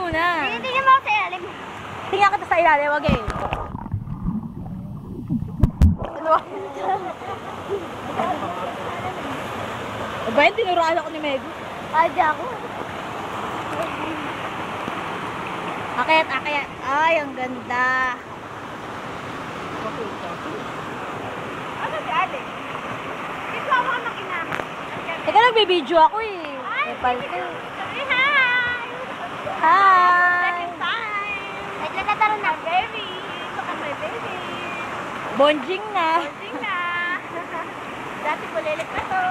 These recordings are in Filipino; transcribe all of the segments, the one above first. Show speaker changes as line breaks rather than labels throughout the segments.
muna.
Tingnan mo ako sa ilalim.
Tingnan kita sa ilalim, okay? Ano? Ba yun, tinuruan ako ni Mego.
Adya ako.
Akit. Ay, ang ganda.
Ano si Alex? Ikaw ako ang ina.
Teka, nagbibideo ako eh.
Ay,
Palte.
hi!
Hi!
Second time. Naglalaro na, baby. Ito ka my baby.
Bonjing na.
Bonjing na. Dati bulilit na to.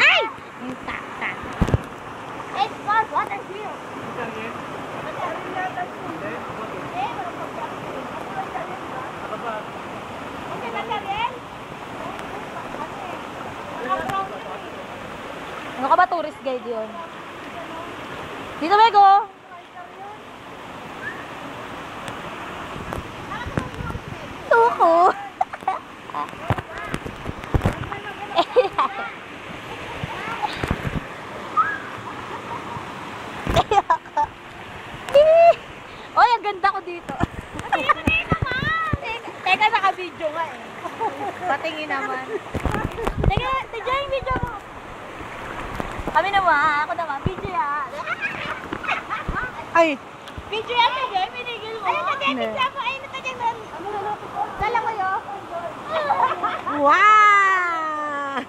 Ay! Yung tak.
It's called water wheel.
Ano ka ba, tourist guide yun? Dito, Mego! Tuko! Oy, ang ganda ko dito. Teka, naka-video nga eh. Patingin naman. Teka, tadya yung video mo. Kami naman, ako naman, video yan. Ay!
Video yan, tadya, pinigil mo. Ayun, tadya, tignan mo. Ayun, tadya, dala ko yun.
Wow!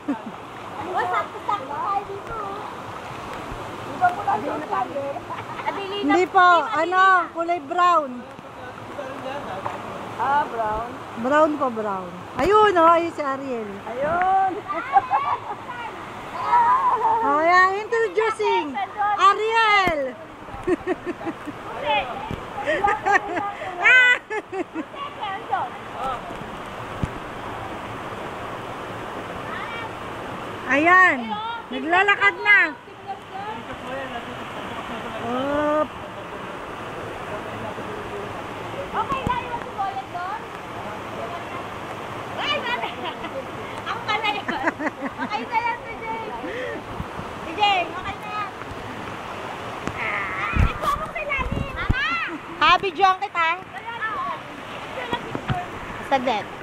Sakto-sakto tayo dito. Di ba po tayo na tayo?
Hindi po, ano, kulay brown.
Ah, brown.
Brown po, brown. Ayun, oh, ayun si Ariel.
Ayun.
Oh, yeah, introducing Ariel. Ayan, naglalakad na. Oh,
Okay lang yung suboyan doon? Ay, mami! Ako pala yun. Okay na yan, si Jay. Si Jay, okay na yan. Ito ako kailangan. Mama!
happy junk kita.
Wala na. Ito lang picture.
Saglit.